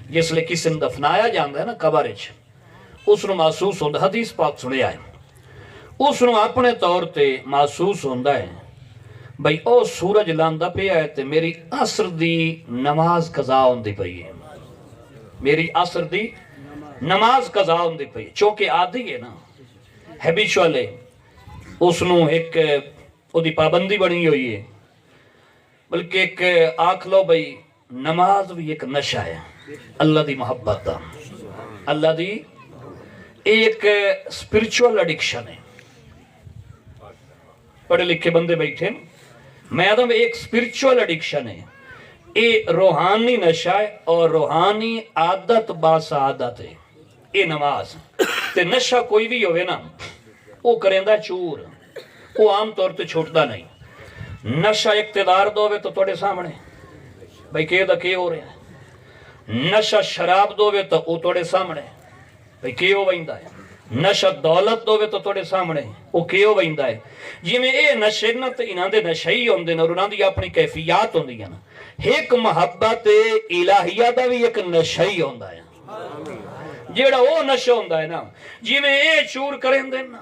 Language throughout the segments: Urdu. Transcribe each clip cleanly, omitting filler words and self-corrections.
جس لئے کسی نے دفنایا جاندہ ہے نا قبر اچھ اس نے محسوس ہوندہ حدیث پاک سنے آئے اس نے اپنے طور تے محسوس ہوندہ ہے بھئی او سورج لاندہ پہ آئے تے میری عصر دی نماز قضا ہوندی پئی ہے میری عصر دی نماز قضا ہوندی پئی ہے چونکہ آدھی ہے نا ہیبیچول ہے اس نے ایک او دی پابندی بنی ہوئی ہے بلکہ ایک آنکھ لو بھئی نماز بھی ایک نشہ ہے اللہ دی محبت دا اللہ دی ایک سپیرچول ایڈکشن ہے پڑھے لکھے بندے بیٹھے میں آدم ایک سپیرچول ایڈکشن ہے یہ روحانی نشہ ہے اور روحانی عادت باسعادت ہے یہ نماز تے نشہ کوئی بھی ہوئے نا وہ کرندہ چور وہ عام طور تے چھوٹتا نہیں نشہ اقتدار دووے تو توڑے سامنے بھئی کہ دا کہ ہو رہے ہیں نشہ شراب دووے تو وہ توڑے سامنے بھئی کہ ہو ویندہ ہے نشہ دولت دووے تو توڑے سامنے وہ کہ ہو ویندہ ہے جی میں اے نشہ نا تو انہاں دے نشہ ہی ہوندے نا اور انہاں دی اپنی کیفیات ہوندی ہیں نا ایک محبت الہیہ دا بھی ایک نشہ ہی ہوندہ ہے جیڑا وہ نشہ ہوندہ ہے نا جی میں اے چور کریں دے نا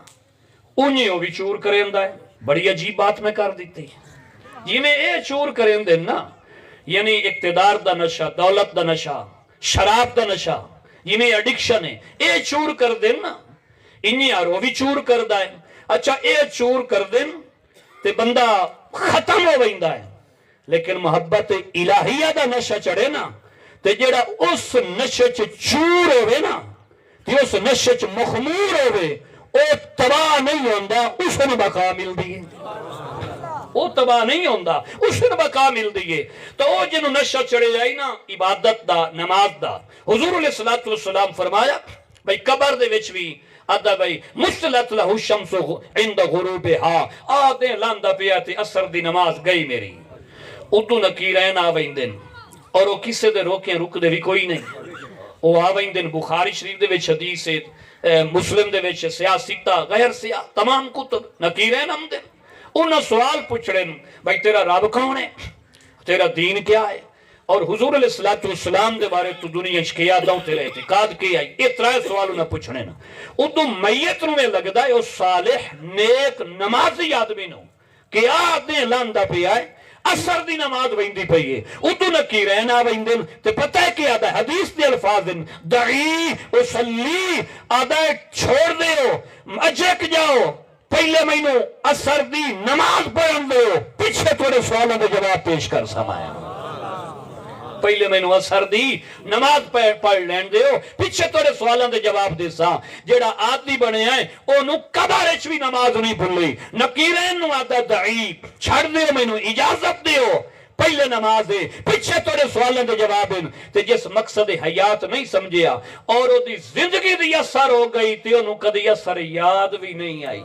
انہیں وہ بھی چور کریں دا ہے بڑی عجیب بات میں کر دیتی جی میں اے چور کریں دے نا یعنی اقتدار دا نشہ دولت دا نشہ شراب دا نشہ یہ میں ایڈکشن ہے اے چور کر دیں نا انہیں یار وہ بھی چور کر دا ہے اچھا اے چور کر دیں تے بندہ ختم ہو ویندہ ہے لیکن محبت الہیہ دا نشہ چڑھے نا تے جیڑا اس نشہ چور ہوئے نا تے اس نشہ مخمور ہوئے او تباہ نہیں ہوندہ اس نے بقا مل دیئے وہ تباہ نہیں ہوندہ اس نے بقا مل دیئے تو وہ جنہوں نشہ چڑھے جائی نا عبادت دا نماز دا حضور علیہ السلام فرمایا بھئی قبر دے وچ بھی آدھا بھئی مستلت لہو الشمس عند غروبہا آدھے لاندہ پیاتی اثر دی نماز گئی میری اتو نکیرین آوین دن اور وہ کسے دے روکیں رک دے بھی کوئی نہیں وہ آوین دن بخاری شریف دے وچ حدیث مسلم دے وچ سیاستہ غیر سیاہ تمام کتب نکیرین ہم دن انہوں سوال پوچھ رہے ہیں بھائی تیرا رب کون ہے تیرا دین کیا ہے اور حضور علیہ السلام دے بارے تو دنیا کیا دوں تیرے اعتقاد کیا ہے اترا سوال انہوں پوچھ رہے ہیں ادھو میت میں لگتا ہے وہ صالح نیک نمازی آدمی نو کہ آدھے لاندہ پہ آئے اثر دی نماز ویندی پئی ہے ادھو نکی رہنا ویندن تے پتہ ہے کہ آدھا حدیث دی الفاظ دن دعی اسلی آدھا چھوڑ دے ہو اجک جاؤ پہلے مہینوں اثر دی نماز پڑھن دے ہو پیچھے تھوڑے سوالوں دے جواب پیش کر سمایا پہلے مہینوں اثر دی نماز پڑھ لین دے ہو پیچھے تھوڑے سوالوں دے جواب دے سا جیڑا آدمی بنے ہیں انہوں قبرچ بھی نماز نہیں بھولی نکیرین نو آدھا دعی چھڑ دے مہینوں اجازت دے ہو پہلے نماز دے پیچھے توڑے سوالیں دے جواب ہیں تے جس مقصد حیات نہیں سمجھیا اور وہ دی زندگی دی اثر ہو گئی تے انہوں کدی اثر یاد بھی نہیں آئی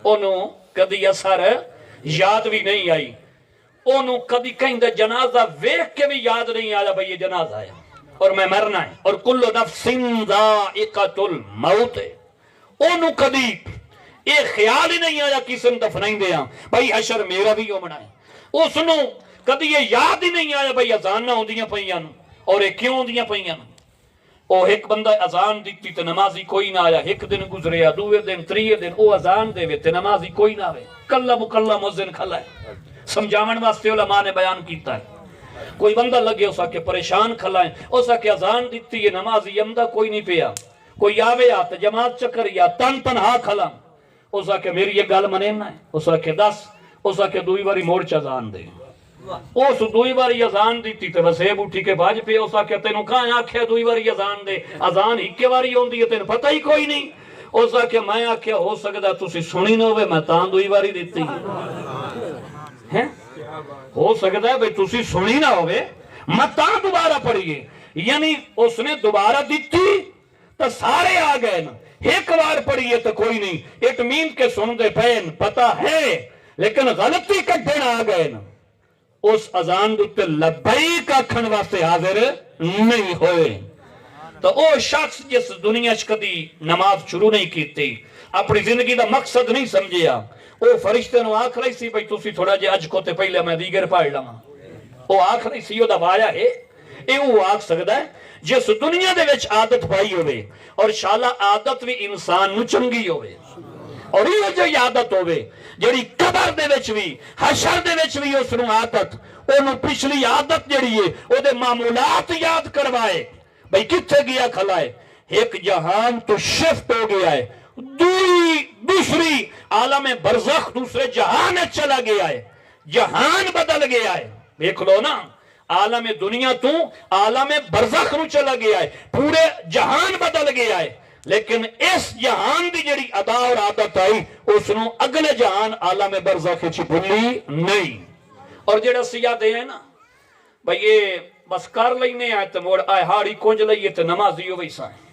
انہوں کدی اثر یاد بھی نہیں آئی انہوں کدی کہیں دے جنازہ ویک کے بھی یاد نہیں آیا بھئی یہ جنازہ ہے اور میں مرنا ہے اور کل نفس ذائقۃ الموت ہے انہوں کدی ایک خیال ہی نہیں آیا کسی نے دفنائیں دیا بھئی حشر میرا بھی ہومنا ہے اس نو کدی یہ یاد ہی نہیں آیا بھئی اذان نہ ہوندیاں پئیاں اور یہ کیوں ہوندیاں پئیاں او ایک بندہ اذان دیتی تے نمازی کوئی نہ آیا ایک دن گزریا دوے دن تریے دن او اذان دے تے نمازی کوئی نہ آوے کلا مکلا مؤذن کھلا ہے سمجھاون واسطے علماء نے بیان کیتا ہے کوئی بندہ لگے اسا کے پریشان کھلا ہے اسا کے اذان دیتی ہے نمازی عمدہ کوئی نہیں پیا کوئی آوے آتا جماعت چکر یا تن تنہا کھلا اسا کے میری یہ گل منینا ہے اسا کے دس اسا کے دوئی باری مورچ اذان دے اس دوئی باری اذان دیتی تے وسیب اٹھی کے باج پہ اسا کے تینوں کہاں آکھے دوئی باری اذان دے اذان ہی کے باری ہوندی ہے تینوں پتہ ہی کوئی نہیں اسا کے میں آکھے ہو سکتا تسی سنی نہ ہوئے میں تاں دوئی باری دیتی ہے ہو سکتا ہے بھئی تسی سنی نہ ہوئے میں تاں دوبارہ پڑھیے یعنی اس نے دوبارہ دیتی تو سارے آ گئے نا ایک بار پڑھیے تو کوئی نہیں اٹ مین کے سن دے پین پتہ ہے لیکن غلطی کٹھن آ گئے نا اس اذان دیتے لبیک آکھن واسطے حاضر نہیں ہوئے تو او شخص جس دنیا کدی نماز شروع نہیں کیتی اپنی زندگی دا مقصد نہیں سمجھیا او فرشتے نو آکھ رہی سی بھئی تسی تھوڑا جے اج کو تے پہلے میں دیگر پڑھ لواں او آکھ رہی سی او دا وایا ہے یہ وہ آکھ سکتا ہے جس دنیا دے وچ عادت پائی ہوئے اور شالا عادت بھی انسان نو چنگی ہوئے اور یہ جو عادت ہوئے جڑی قبر دے وچ بھی حشر دے وچ بھی اس نو عادت انہوں پچھلی عادت جڑی ہے او دے معمولات یاد کروائے بھئی کتھے گیا کھلائے ایک جہان تو شفٹ ہو گیا ہے دوسری عالم برزخ دوسرے جہان چلا گیا ہے جہان بدل گیا ہے دیکھ لو نا عالم دنیا تو عالم برزخ نو چلا گیا ہے پورے جہان بدل گیا ہے لیکن اس جہان دی جڑی ادا اور عادت آئی اس نو اگلے جہان عالم برزخ چی بھلی نہیں اور جڑا سیاہ دے ہیں نا بھئی یہ بس کر لینے آئے تو موڑ آئے ہاڑی کونج لئیے تو نمازیو ویسا ہے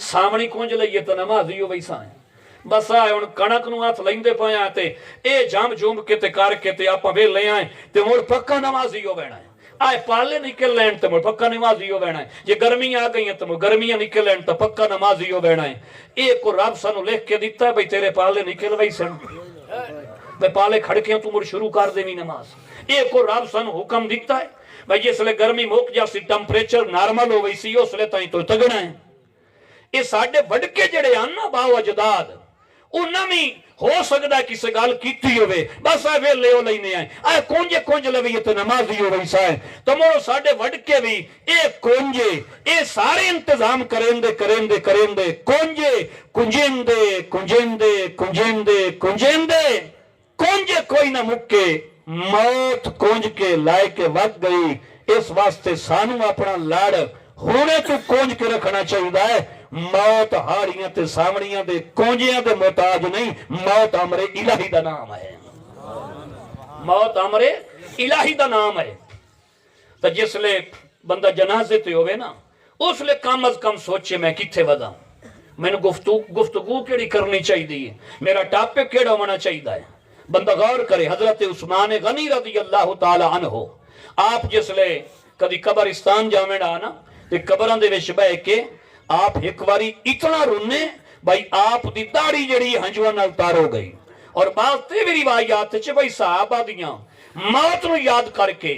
سامنی کونج لئیے تو نمازیو ویسا ہے بس آئے ان کنک نو ہاتھ لیندے پائے آئے تے اے جام جوم کے تے کار کے تے آپا بے لے آئے تے موڑ پکا نمازیو بینا ہے آئے پالے نکل لین تے موڑ پکا نمازیو بینا ہے یہ گرمی آ گئی ہیں تے موڑ گرمیاں نکل لین تے پکا نمازیو بینا ہے ایک کو رب سانو لکھ کے دیتا ہے بھئی تیرے پالے نکل ویسن بھئی پالے کھڑکے ہیں تو موڑ شروع کر دے بھی نماز ایک کو رب سانو حکم دیتا ہے بھئی جس لئے گرمی موک جاسی ٹمپریچر نارمل ہو ویسی اس لئے تائیں تو تگنا ہے یہ ساڑھے بڑکے جڑے آنا باو اجداد انہاں میں ہو سکتا ہے کسی گال کیتی ہوئے بس آئے وے لے ہو لینے آئے آئے کونجے لوی تو نمازی ہو ویسا ہے تو مورو ساڑھے وڑکے بھی اے کونجے اے سارے انتظام کریں دے کنجیں کونجے کوئی نہ مکے موت کونج کے لائے کے وقت گئی اس واسطے سانو اپنا لڑ ہونے تو کونج کے رکھنا چاہیے ہے موت ہاڑیاں تے سامڑیاں دے کونجیاں دے محتاج نہیں موت امر الہی دا نام ہے موت امر الہی دا نام ہے تو جس لے بندہ جنازے تے ہوئے نا اس لے کم از کم سوچے میں کتھے ودا میں نے گفتگو کیڑی کرنی چاہیے میرا ٹاپک کیڑا ہونا چاہیے ہے بندہ غور کرے حضرت عثمان غنی رضی اللہ تعالی عنہ آپ جس لے کدی قبرستان جامن آنا تے قبران دے وچ بہ کے آپ ایک باری اتنا رونے بھائی آپ دی داڑھی جڑی ہنجوان نال تار ہو گئی اور بعض تے بھی روایات چھے بھائی صحابہ دیاں موت نو یاد کر کے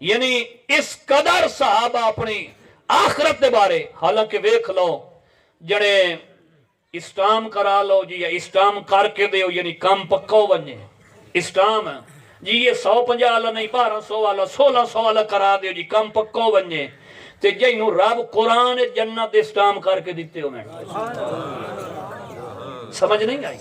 یعنی اس قدر صحابہ اپنی آخرت دے بارے حالانکہ ویکھ لو جڑے اسٹام کرا لو جی یا اسٹام کر کے دے یعنی کام پکاو بننے اسٹام جی یہ 150 والا نہیں 1200 والا 1600 والا کرا دے جی کام پکاو بننے تے جائنو رب قرآن جنت اسٹام کر کے دیتے ہو میں سمجھ نہیں آئی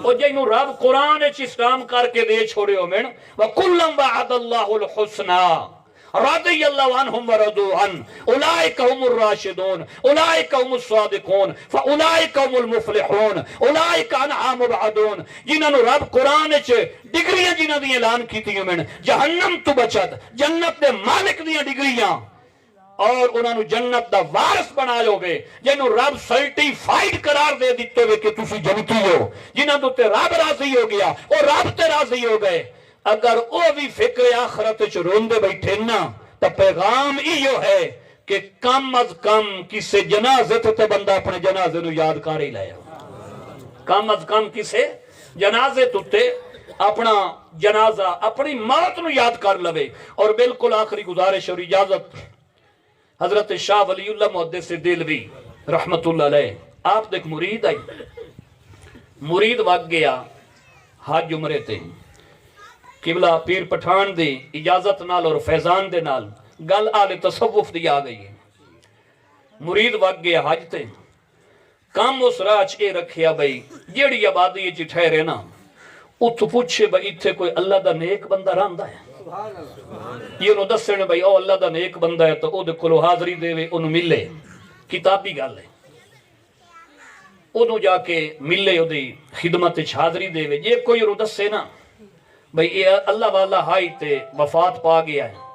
اور جائنو رب قرآن اسٹام کر کے دے چھوڑے ہو میں وَقُلَّمْ وَعَدَ اللَّهُ الْحُسْنَى رضی اللہ عنہم وردوا عنہ اولئک هم الراشدون اولئک هم الصادقون فاولئک هم المفلحون اولئک عنہا مبعدون جنہاں نو رب قرآن چ ڈگریاں جنہاں دی اعلان کیتی ہیں جہنم تو بچت جنت دے مالک دیاں ڈگریاں اور انہاں نو جنت دا وارث بنا لو گے جنہوں رب سرٹیفائیڈ قرار دے دیتے ہوئے کہ تسی جنتی ہو جنہاں تو تے رب راضی ہو گیا اور رب تے راضی ہو گئے اگر او بھی فکر آخرت چ روندے بیٹھے نا تو پیغام ایو ہے کہ کم از کم کسے جنازے تے بندہ اپنے جنازے نو یاد کر ہی لے کم از کم کسے جنازے تے اپنا جنازہ اپنی موت نو یاد کر لوے اور بالکل آخری گزارش اور اجازت حضرت شاہ ولی اللہ محدث دہلوی رحمت اللہ علیہ آپ دیکھ مرید آئی مرید وگ گیا حج عمرے تے قبلہ پیر پٹھان دے اجازت نال اور فیضان دے نال گل آلے تصوف دی آ گئی ہے مرید وگ گیا حج تے کام اس راج اے رکھیا بھئی جیڑی آبادی جی ٹھہرے نا اتھ پوچھے بھئی اتھے کوئی اللہ دا نیک بندہ راندہ ہے یہ انہوں دس سنے بھئی او اللہ دا نیک بندہ ہے تو او دے کلو حاضری دے وے انہوں ملے کتابی گل ہے انہوں جا کے ملے او دی خدمت حاضری دے وے یہ کوئی انہوں دس سے نا بھئی اللہ والا ہائی تے وفات پا گیا ہے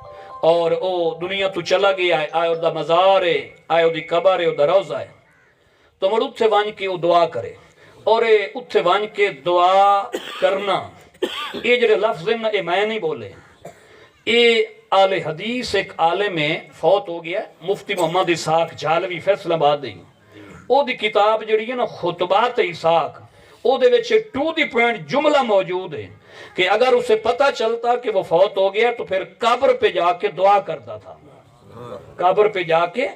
اور او دنیا تو چلا گیا ہے آئے او دا مزار ہے آئے او دی قبر ہے او دا روزہ ہے تو مڑ اتھے وانج کے او دعا کرے اور اتھے وانج کے دعا کرنا یہ جڑے لفظ ہیں یہ میں نہیں بولے یہ آل حدیث ایک عالم میں فوت ہو گیا مفتی محمد اسحاق جھالوی فیصلہ آباد دی او دی کتاب جڑی ہے نا خطبات اسحاق او دے وچ ٹو دی پوائنٹ جملہ موجود ہے کہ اگر اسے پتہ چلتا کہ وہ فوت ہو گیا تو پھر قبر پہ جا کے دعا کرتا تھا قبر پہ جا کے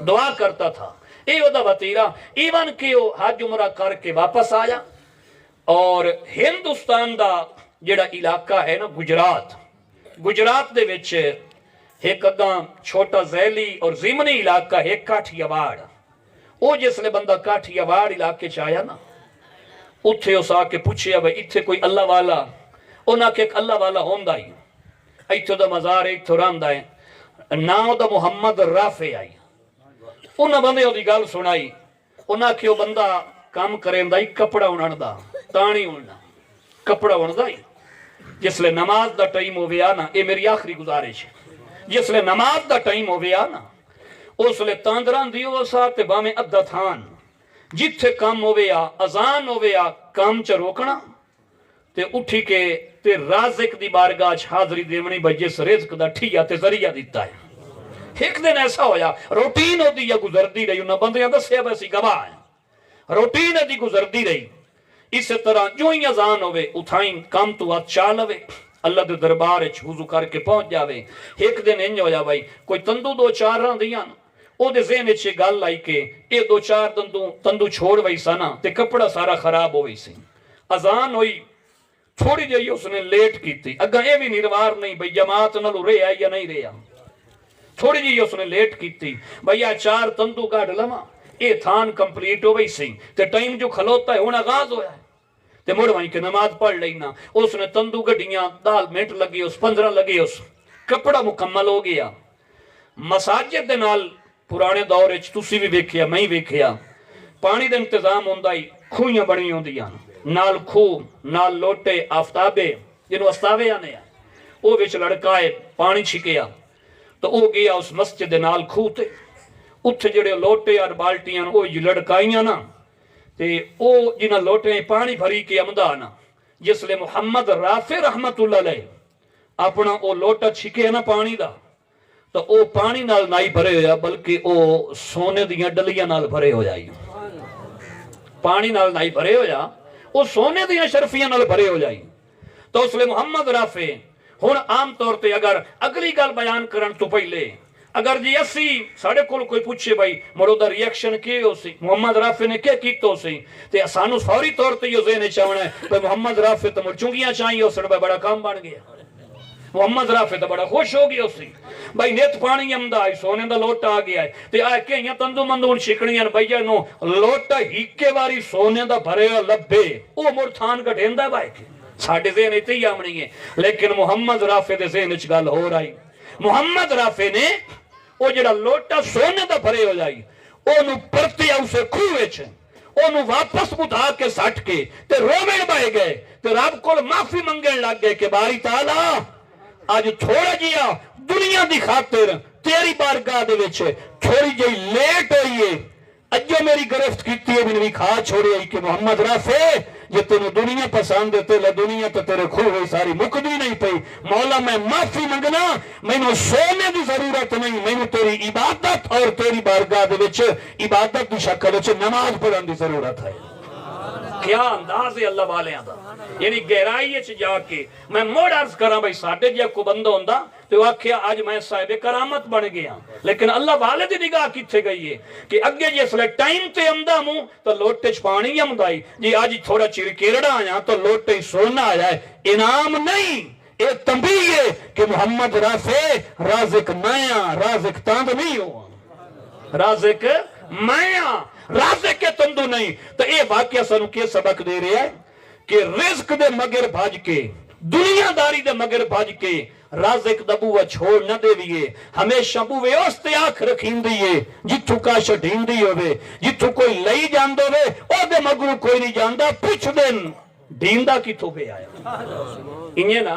دعا کرتا تھا. یہ وہ وتیرا ایون کہ وہ حج عمرہ کر کے واپس آیا. اور ہندوستان دا جڑا علاقہ ہے نا گجرات دے وچ ایک اگاں چھوٹا ذیلی اور ضمنی علاقہ ہے کاٹھیاواڑ. وہ جسلے بندہ کاٹھیاواڑ علاقے چ آیا نا اتھے اس آ کے پوچھیا بھائی اتھے کوئی اللہ والا. انہاں کہ ایک اللہ والا ہوندا ہی ایتھے دا مزار ایتھے رہندا ہے نام دا محمد رافع آئی. انہاں بندے دی گل سنائی. انہاں کہ وہ بندہ کام کریندا ہی کپڑا اونن دا تانی اوننا کپڑا اوندا ہی. جسلے نماز دا ٹائم ہووے نا اے میری آخری گزارش ہے جسلے نماز دا ٹائم ہووے نا اس لئے تاندران دیو سا تے باہیں ادھا تھان جتھے کام ہووے اذان ہووے کام چا روکنا تے اٹھی کے تے رازق دی بارگاہ حاضری دیونی بھائی جس رزق دا ٹھیا تے ذریعہ دیتا ہے. ایک دن ایسا ہویا روٹین ہو دی یا گزردی رہی انہاں بندیاں دا سیب ایسی گواہ ہیں روٹین دی گزردی رہی. اس طرح جو ہی اذان ہوئے اتھائیں کام تو ہاتھ چالوے اللہ دے دربار وضو کر کے پہنچ جاوے. ایک دن انج ہویا بھائی کوئی تندو دو چار رہاں دیاں او دے ذہن وچ گل آئی کہ اے دو چار تندو چھوڑ وئی سنا تے کپڑا سارا خراب ہوئی سی. اذان ہوئی تھوڑی جئی اس نے لیٹ کیتی اگاں اے بھی نروار نہیں بھئی جماعت نالو رہیا یا نہیں رہیا. تھوڑی جئی اس نے لیٹ کیتی بھئی آ چار تندو کاٹ لما اے تھان کمپلیٹ ہو وئی سی تے ٹائم جو کھلوتا ہے ہن آغاز ہویا ہے تے مڑ وہیں کہ نماز پڑھ لینا. اس نے تندو گڈیاں 10 منٹ لگے اس 15 لگے اس کپڑا مکمل ہو گیا. مساجد دے نال پرانے دور وچ تسی بھی ویکھیا میں ہی ویکھیا پانی دا انتظام ہوندا ہی کھوئیاں بنی ہوندیاں نال کھو نال لوٹے آفتابے جنوں استاوے آنے او وچ لڑکائے پانی چھکیا تو او گیا اس مسجد دے نال کھو تے اتھے جڑے لوٹے اور بالٹیاں او لڑکائیاں نا تے او جنہاں لوٹے پانی بھری کے امدا نا جس لئے محمد رافع رحمت اللہ علیہ اپنا او لوٹا چھکے نا پانی دا تو او پانی نال نائی بھرے ہویا بلکہ او سونے دیاں ڈلیاں نال بھرے ہو جائی. پانی نال نائی بھرے ہویا او سونے دیاں شرفیاں نال بھرے ہو جائی. تو اس لئے محمد رافع ہن عام طور تے اگر اگلی گل بیان کرن تو پہلے اگر جی اسی ساڑھے کوئی پوچھے بھائی مرو دا ریاکشن کیے ہو سی محمد رافع نے کیا کیتا ہو سی تے سانو فوری طور تے یہ ذہن چاہنا ہے کہ محمد رافع تو مرچونگیاں چاہیے ہو سن بڑا کام بن گیا. محمد رافع تو بڑا خوش ہو گیا اسی بھائی نیت پانی امدہ آئی سونے دا لوٹا آ گیا ہے تے آئے کہ یہاں تندو مندون شکڑیاں بھائی جانو لوٹا ہیکے باری سونے دا بھرے لبے او مر تھان کا ڈھیندا ہے بھائی ساڑھے ذہن ایتے ہی آمنی ہے. لیکن محمد رافع دے ذہن اچ گل ہو رہی. محمد رافع نے او جڑا لوٹا سونے دا بھرے ہو جائی اونو پرتی اسے کھوے چھے اونو واپس بٹھا کے سٹ کے تے رومن بائے گئے تے رب کو معافی منگن لگ گئے کہ باری تعالیٰ آج تھوڑا جیا دنیا دی خاطر تیری بارگاہ دے وچ تھوڑی جئی لیٹ ہوئیے اجو میری گرفت کیتی ہے بھی کھا چھوڑی ہے کہ محمد رافع یہ تینوں دنیا پسند دیتے لے دنیا تو تیرے کھو ہوئی ساری مقدی نہیں پئی مولا میں معافی منگنا میں نے سونے دی ضرورت نہیں میں نے تیری عبادت اور تیری بارگاہ دے وچ عبادت دی شکل وچ نماز پڑھن دی ضرورت ہے. کیا انداز ہے اللہ والے آدھا یعنی گہرائی اچھ جا کے میں موڑ عرض کراں بھائی ساڑھے جیا کو بندہ ہوندہ تو آکھیا آج میں صاحب کرامت بن گیا لیکن اللہ والے دی نگاہ کتھے گئی ہے کہ اگے جس لئے ٹائم تے امدہ موں تو لوٹے پانی امدائی جی آج تھوڑا چیر کیرڑا آیا تو لوٹے سونا آیا ہے انعام نہیں ایک تنبیہ ہے کہ محمد رافع رازق مایا رازق تاند نہیں ہوا رازق مایا رازق کے تندو نہیں. تو اے واقعہ سنو کے سبق دے رہے ہیں کہ رزق دے مگر بھاج کے دنیا داری دے مگر بھاج کے رازق دا بوہ چھوڑ نہ دے دیئے ہمیشہ بوہ اوستے آنکھ رکھیں دیئے جتھو کاشا ڈھین دی ہوئے جتھو کوئی لئی جان دے ہوئے او دے مگرو کوئی نہیں جاندہ پوچھ دن ڈھین دا کی تو پہ آیا انہیں نا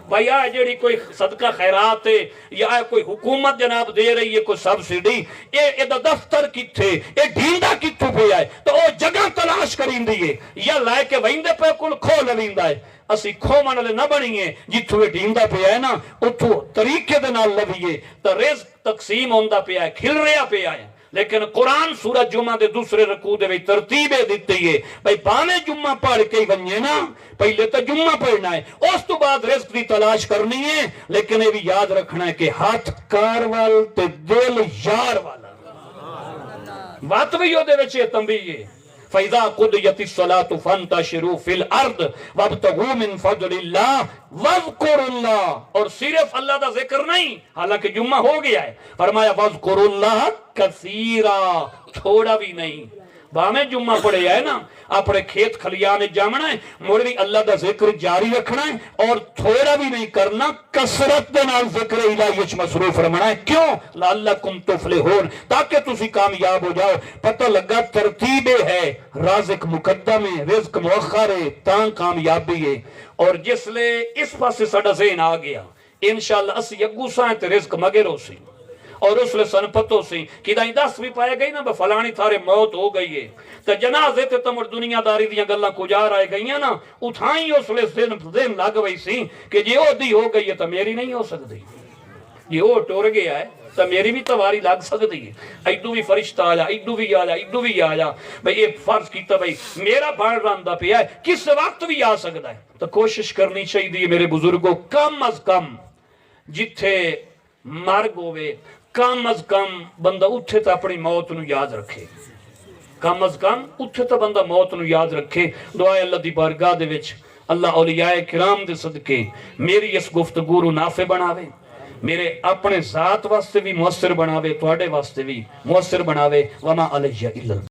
بھائی آئے جڑی کوئی صدقہ خیرات ہے یا آئے کوئی حکومت جناب دے رہی ہے کوئی سبسیڈی اے دا دفتر کی تھے اے ڈھینڈا کی تو پہ آئے تو او جگہ تلاش کریں دیئے یا لائے کے وہندے پہ کل کھو لویندہ ہے اسی کھو منالے نہ بنی ہے جتھو اے ڈھینڈا پہ آئے نا اتھو طریقے دے نال لویے تو رزق تقسیم ہوندہ پہ آئے کھل رہا پہ آئے لیکن قرآن سورۃ جمعہ دے دوسرے رکوع دے وچ ترتیب دیتی ہے بھئی باویں جمعہ پڑھ کے ونجے نا، پہلے تو جمعہ پڑھنا ہے، اس تو بعد رزق دی تلاش کرنی ہے، لیکن یہ بھی یاد رکھنا ہے کہ ہاتھ کار وال تے دل یار والا بات بھی ہو دے وچے تنبیہ ہے۔ فَإِذَا قُضِيَتِ الصَّلَاةُ فَانْتَشِرُوا فِي الْأَرْضِ وَابْتَغُوا مِنْ فَضْلِ اللَّهِ وَاذْكُرُوا اللَّهَ، اور صرف اللہ دا ذکر نہیں، حالانکہ جمعہ ہو گیا ہے، فرمایا وَاذْكُرُوا اللَّهَ كَثِيرًا، تھوڑا بھی نہیں۔ باہمیں جمعہ پڑے ہے نا، اپنے کھیت کھلیانے جامنا ہے، موڑ بھی اللہ دا ذکر جاری رکھنا ہے، اور تھوڑا بھی نہیں کرنا، کثرت دے نال ذکر الہی وچ مصروف رہنا ہے۔ کیوں؟ لعلکم تفلحون، تاکہ تسی کامیاب ہو جاؤ۔ پتہ لگا ترتیب ہے، رازق مقدم ہے، رزق مؤخر ہے، تاں کامیابی ہے۔ اور جس لے اس پاسے ساڈا ذہن آ گیا، انشاءاللہ اسی اگو سائیں تے رزق مگر ہو سی، اور اس لئے سن پتو سی کہ دائیں دس بھی پائے گئی نا فلانی تھارے موت ہو گئی ہے، تو جنازے تے تمر دنیا داری دیاں گلہ کجار آئے گئی ہیں نا، اٹھائیں اس لئے ذہن لگ گئی سی کہ جی او دی ہو گئی ہے تو میری نہیں ہو سکتی، یہ او ٹور گیا ہے تو میری بھی تواری لگ سکتی ہے۔ ایڈو بھی فرشتہ آیا، ایڈو بھی آیا، ایڈو بھی آیا، بھئی یہ فرض کیتا بھئی میرا بھان راندہ پہ ہے، کس وقت بھی آ سکتا ہے۔ تو کوشش کرنی چاہیے میرے بزرگوں، کم از کم جتھے مرگ ہوئے، کم از کم بندہ اٹھے تو اپنی موت نو یاد رکھے، کم از کم اٹھے تو بندہ موت نو یاد رکھے۔ دعائے اللہ دی بارگاہ دے وچ اللہ اولیاء کرام دے صدقے میری اس گفتگو نو نافع بناوے، میرے اپنے ذات واسطے بھی مؤثر بناوے، تواڈے واسطے بھی مؤثر بناوے۔ وما علیہ الا